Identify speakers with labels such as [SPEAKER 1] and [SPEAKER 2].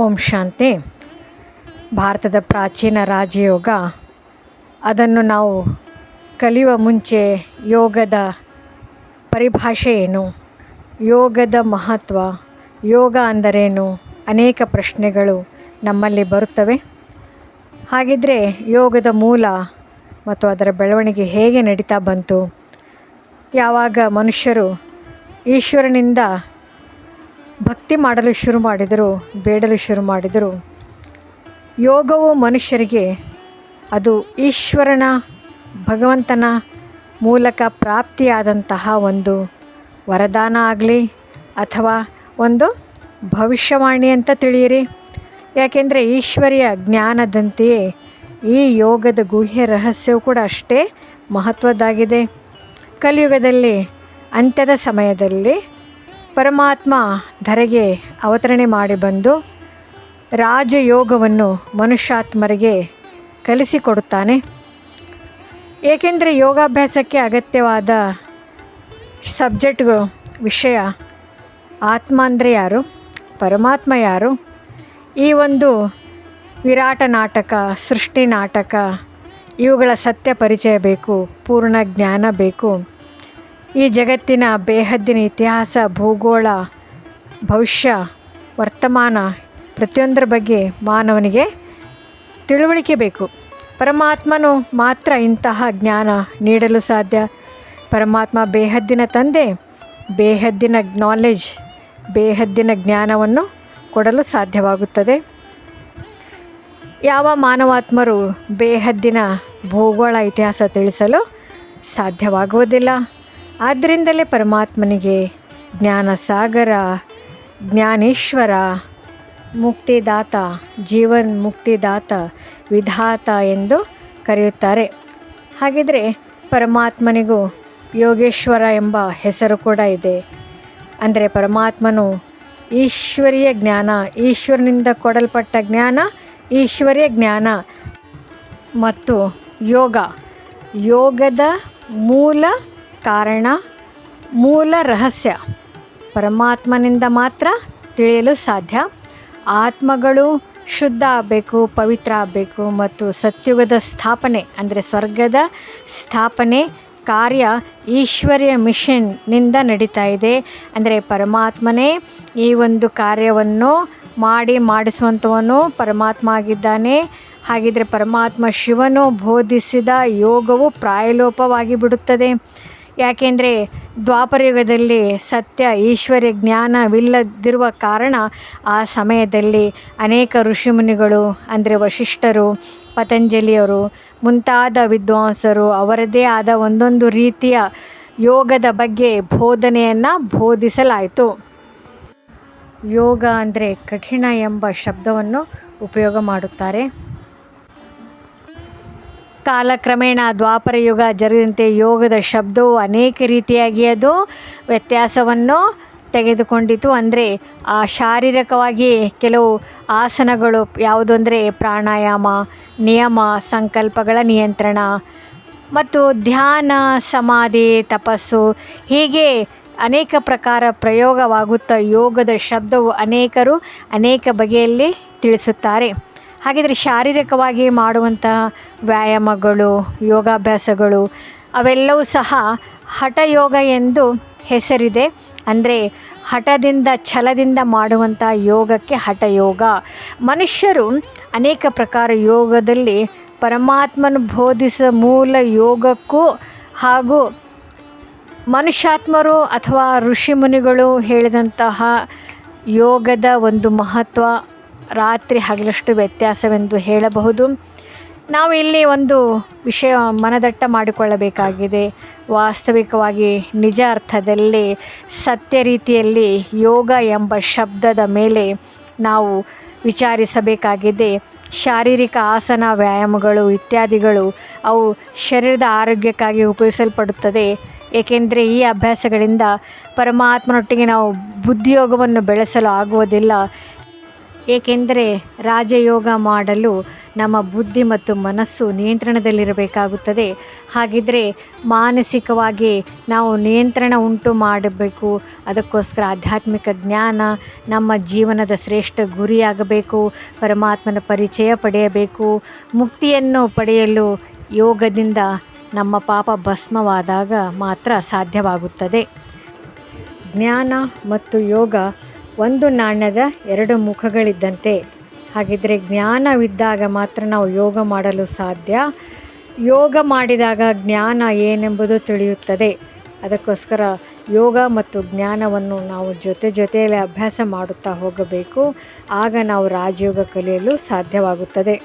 [SPEAKER 1] ಓಂ ಶಾಂತಿ. ಭಾರತದ ಪ್ರಾಚೀನ ರಾಜಯೋಗ, ಅದನ್ನು ನಾವು ಕಲಿಯುವ ಮುಂಚೆ ಯೋಗದ ಪರಿಭಾಷೆ ಏನು, ಯೋಗದ ಮಹತ್ವ, ಯೋಗ ಅಂದರೇನು, ಅನೇಕ ಪ್ರಶ್ನೆಗಳು ನಮ್ಮಲ್ಲಿ ಬರುತ್ತವೆ. ಹಾಗಿದ್ದರೆ ಯೋಗದ ಮೂಲ ಮತ್ತು ಅದರ ಬೆಳವಣಿಗೆ ಹೇಗೆ ನಡೀತಾ ಬಂತು, ಯಾವಾಗ ಮನುಷ್ಯರು ಈಶ್ವರನಿಂದ ಭಕ್ತಿ ಮಾಡಲು ಶುರು ಮಾಡಿದರು, ಬೇಡಲು ಶುರು ಮಾಡಿದರು. ಯೋಗವು ಮನುಷ್ಯರಿಗೆ ಅದು ಈಶ್ವರನ ಭಗವಂತನ ಮೂಲಕ ಪ್ರಾಪ್ತಿಯಾದಂತಹ ಒಂದು ವರದಾನ ಆಗಲಿ ಅಥವಾ ಒಂದು ಭವಿಷ್ಯವಾಣಿ ಅಂತ ತಿಳಿಯಿರಿ. ಯಾಕೆಂದರೆ ಈಶ್ವರಿಯ ಜ್ಞಾನದಂತೆಯೇ ಈ ಯೋಗದ ಗುಹ್ಯ ರಹಸ್ಯವು ಕೂಡ ಅಷ್ಟೇ ಮಹತ್ವದ್ದಾಗಿದೆ. ಕಲಿಯುಗದಲ್ಲಿ ಅಂತ್ಯದ ಸಮಯದಲ್ಲಿ ಪರಮಾತ್ಮ ಧರೆಗೆ ಅವತರಣೆ ಮಾಡಿ ಬಂದು ರಾಜಯೋಗವನ್ನು ಮನುಷ್ಯಾತ್ಮರಿಗೆ ಕಲಿಸಿಕೊಡುತ್ತಾನೆ. ಏಕೆಂದರೆ ಯೋಗಾಭ್ಯಾಸಕ್ಕೆ ಅಗತ್ಯವಾದ ಸಬ್ಜೆಕ್ಟ್ಗಳು, ವಿಷಯ ಆತ್ಮ ಅಂದರೆ ಯಾರು, ಪರಮಾತ್ಮ ಯಾರು, ಈ ಒಂದು ವಿರಾಟ ನಾಟಕ, ಸೃಷ್ಟಿ ನಾಟಕ, ಇವುಗಳ ಸತ್ಯ ಪರಿಚಯ ಬೇಕು, ಪೂರ್ಣ ಜ್ಞಾನ ಬೇಕು. ಈ ಜಗತ್ತಿನ ಬೇಹದ್ದಿನ ಇತಿಹಾಸ, ಭೂಗೋಳ, ಭವಿಷ್ಯ, ವರ್ತಮಾನ ಪ್ರತಿಯೊಂದರ ಬಗ್ಗೆ ಮಾನವನಿಗೆ ತಿಳುವಳಿಕೆ ಬೇಕು. ಪರಮಾತ್ಮನು ಮಾತ್ರ ಇಂತಹ ಜ್ಞಾನ ನೀಡಲು ಸಾಧ್ಯ. ಪರಮಾತ್ಮ ಬೇಹದ್ದಿನ ತಂದೆ, ಬೇಹದ್ದಿನ ನಾಲೆಜ್, ಬೇಹದ್ದಿನ ಜ್ಞಾನವನ್ನು ಕೊಡಲು ಸಾಧ್ಯವಾಗುತ್ತದೆ. ಯಾವ ಮಾನವಾತ್ಮರು ಬೇಹದ್ದಿನ ಭೂಗೋಳ ಇತಿಹಾಸ ತಿಳಿಸಲು ಸಾಧ್ಯವಾಗುವುದಿಲ್ಲ. ಆದ್ದರಿಂದಲೇ ಪರಮಾತ್ಮನಿಗೆ ಜ್ಞಾನ ಸಾಗರ, ಜ್ಞಾನೇಶ್ವರ, ಮುಕ್ತಿದಾತ, ಜೀವನ್ ಮುಕ್ತಿದಾತ, ವಿಧಾತ ಎಂದು ಕರೆಯುತ್ತಾರೆ. ಹಾಗಿದ್ರೆ ಪರಮಾತ್ಮನಿಗೂ ಯೋಗೇಶ್ವರ ಎಂಬ ಹೆಸರು ಕೂಡ ಇದೆ. ಅಂದರೆ ಪರಮಾತ್ಮನು ಈಶ್ವರೀಯ ಜ್ಞಾನ, ಈಶ್ವರನಿಂದ ಕೊಡಲ್ಪಟ್ಟ ಜ್ಞಾನ, ಈಶ್ವರೀಯ ಜ್ಞಾನ ಮತ್ತು ಯೋಗದ ಮೂಲ ಕಾರಣ, ಮೂಲ ರಹಸ್ಯ ಪರಮಾತ್ಮನಿಂದ ಮಾತ್ರ ತಿಳಿಯಲು ಸಾಧ್ಯ. ಆತ್ಮಗಳು ಶುದ್ಧ ಆಗಬೇಕು, ಪವಿತ್ರ ಆಗಬೇಕು ಮತ್ತು ಸತ್ಯುಗದ ಸ್ಥಾಪನೆ ಅಂದರೆ ಸ್ವರ್ಗದ ಸ್ಥಾಪನೆ ಕಾರ್ಯ ಈಶ್ವರ್ಯ ಮಿಷನ್ನಿಂದ ನಡೀತಾ ಇದೆ. ಅಂದರೆ ಪರಮಾತ್ಮನೇ ಈ ಒಂದು ಕಾರ್ಯವನ್ನು ಮಾಡಿಸುವಂಥವನು ಪರಮಾತ್ಮ ಆಗಿದ್ದಾನೆ. ಹಾಗಿದ್ರೆ ಪರಮಾತ್ಮ ಶಿವನು ಬೋಧಿಸಿದ ಯೋಗವು ಪ್ರಾಯಲೋಪವಾಗಿ ಬಿಡುತ್ತದೆ. ಯಾಕೆಂದರೆ ದ್ವಾಪರಯುಗದಲ್ಲಿ ಸತ್ಯ ಈಶ್ವರ್ಯ ಜ್ಞಾನವಿಲ್ಲದಿರುವ ಕಾರಣ ಆ ಸಮಯದಲ್ಲಿ ಅನೇಕ ಋಷಿಮುನಿಗಳು ಅಂದರೆ ವಶಿಷ್ಠರು, ಪತಂಜಲಿಯವರು ಮುಂತಾದ ವಿದ್ವಾಂಸರು ಅವರದೇ ಆದ ಒಂದೊಂದು ರೀತಿಯ ಯೋಗದ ಬಗ್ಗೆ ಬೋಧನೆಯನ್ನು ಬೋಧಿಸಲಾಯಿತು. ಯೋಗ ಅಂದರೆ ಕಠಿಣ ಎಂಬ ಶಬ್ದವನ್ನು ಉಪಯೋಗ ಮಾಡುತ್ತಾರೆ. ಕಾಲಕ್ರಮೇಣ ದ್ವಾಪರ ಯುಗ ಜರುಗಿದಂತೆ ಯೋಗದ ಶಬ್ದವು ಅನೇಕ ರೀತಿಯಾಗಿ ಅದು ವ್ಯತ್ಯಾಸವನ್ನು ತೆಗೆದುಕೊಂಡಿತು. ಅಂದರೆ ಶಾರೀರಿಕವಾಗಿ ಕೆಲವು ಆಸನಗಳು ಯಾವುದು ಅಂದರೆ ಪ್ರಾಣಾಯಾಮ, ನಿಯಮ, ಸಂಕಲ್ಪಗಳ ನಿಯಂತ್ರಣ ಮತ್ತು ಧ್ಯಾನ, ಸಮಾಧಿ, ತಪಸ್ಸು, ಹೀಗೆ ಅನೇಕ ಪ್ರಕಾರ ಪ್ರಯೋಗವಾಗುತ್ತಾ ಯೋಗದ ಶಬ್ದವು ಅನೇಕರು ಅನೇಕ ಬಗೆಯಲ್ಲಿ ತಿಳಿಸುತ್ತಾರೆ. ಹಾಗಿದ್ರೆ ಶಾರೀರಿಕವಾಗಿ ಮಾಡುವಂತಹ ವ್ಯಾಯಾಮಗಳು, ಯೋಗಾಭ್ಯಾಸಗಳು ಅವೆಲ್ಲವೂ ಸಹ ಹಠಯೋಗ ಎಂದು ಹೆಸರಿದೆ. ಅಂದರೆ ಹಠದಿಂದ, ಛಲದಿಂದ ಮಾಡುವಂಥ ಯೋಗಕ್ಕೆ ಹಠಯೋಗ. ಮನುಷ್ಯರು ಅನೇಕ ಪ್ರಕಾರ ಯೋಗದಲ್ಲಿ ಪರಮಾತ್ಮನು ಬೋಧಿಸಿದ ಮೂಲ ಯೋಗಕ್ಕೂ ಹಾಗೂ ಮನುಷ್ಯಾತ್ಮರು ಅಥವಾ ಋಷಿಮುನಿಗಳು ಹೇಳಿದಂತಹ ಯೋಗದ ಒಂದು ಮಹತ್ವ ರಾತ್ರಿ ಹಗಲಷ್ಟು ವ್ಯತ್ಯಾಸವೆಂದು ಹೇಳಬಹುದು. ನಾವು ಇಲ್ಲಿ ಒಂದು ವಿಷಯ ಮನದಟ್ಟ ಮಾಡಿಕೊಳ್ಳಬೇಕಾಗಿದೆ. ವಾಸ್ತವಿಕವಾಗಿ ನಿಜ ಅರ್ಥದಲ್ಲಿ ಸತ್ಯ ರೀತಿಯಲ್ಲಿ ಯೋಗ ಎಂಬ ಶಬ್ದದ ಮೇಲೆ ನಾವು ವಿಚಾರಿಸಬೇಕಾಗಿದೆ. ಶಾರೀರಿಕ ಆಸನ, ವ್ಯಾಯಾಮಗಳು ಇತ್ಯಾದಿಗಳು ಅವು ಶರೀರದ ಆರೋಗ್ಯಕ್ಕಾಗಿ ಉಪಯೋಗಿಸಲ್ಪಡುತ್ತದೆ. ಏಕೆಂದರೆ ಈ ಅಭ್ಯಾಸಗಳಿಂದ ಪರಮಾತ್ಮನೊಟ್ಟಿಗೆ ನಾವು ಬುದ್ಧಿಯೋಗವನ್ನು ಬೆಳೆಸಲು ಆಗುವುದಿಲ್ಲ. ಏಕೆಂದರೆ ರಾಜಯೋಗ ಮಾಡಲು ನಮ್ಮ ಬುದ್ಧಿ ಮತ್ತು ಮನಸ್ಸು ನಿಯಂತ್ರಣದಲ್ಲಿರಬೇಕಾಗುತ್ತದೆ. ಹಾಗಿದ್ದರೆ ಮಾನಸಿಕವಾಗಿ ನಾವು ನಿಯಂತ್ರಣ ಉಂಟು ಮಾಡಬೇಕು. ಅದಕ್ಕೋಸ್ಕರ ಆಧ್ಯಾತ್ಮಿಕ ಜ್ಞಾನ ನಮ್ಮ ಜೀವನದ ಶ್ರೇಷ್ಠ ಗುರಿಯಾಗಬೇಕು. ಪರಮಾತ್ಮನ ಪರಿಚಯ ಪಡೆಯಬೇಕು. ಮುಕ್ತಿಯನ್ನು ಪಡೆಯಲು ಯೋಗದಿಂದ ನಮ್ಮ ಪಾಪ ಭಸ್ಮವಾದಾಗ ಮಾತ್ರ ಸಾಧ್ಯವಾಗುತ್ತದೆ. ಜ್ಞಾನ ಮತ್ತು ಯೋಗ ಒಂದು ನಾಣ್ಯದ ಎರಡು ಮುಖಗಳಿದ್ದಂತೆ. ಹಾಗಿದ್ದರೆ ಜ್ಞಾನವಿದ್ದಾಗ ಮಾತ್ರ ನಾವು ಯೋಗ ಮಾಡಲು ಸಾಧ್ಯ. ಯೋಗ ಮಾಡಿದಾಗ ಜ್ಞಾನ ಏನೆಂಬುದು ತಿಳಿಯುತ್ತದೆ. ಅದಕ್ಕೋಸ್ಕರ ಯೋಗ ಮತ್ತು ಜ್ಞಾನವನ್ನು ನಾವು ಜೊತೆಯಲ್ಲಿ ಅಭ್ಯಾಸ ಮಾಡುತ್ತಾ ಹೋಗಬೇಕು. ಆಗ ನಾವು ರಾಜಯೋಗ ಕಲಿಯಲು ಸಾಧ್ಯವಾಗುತ್ತದೆ.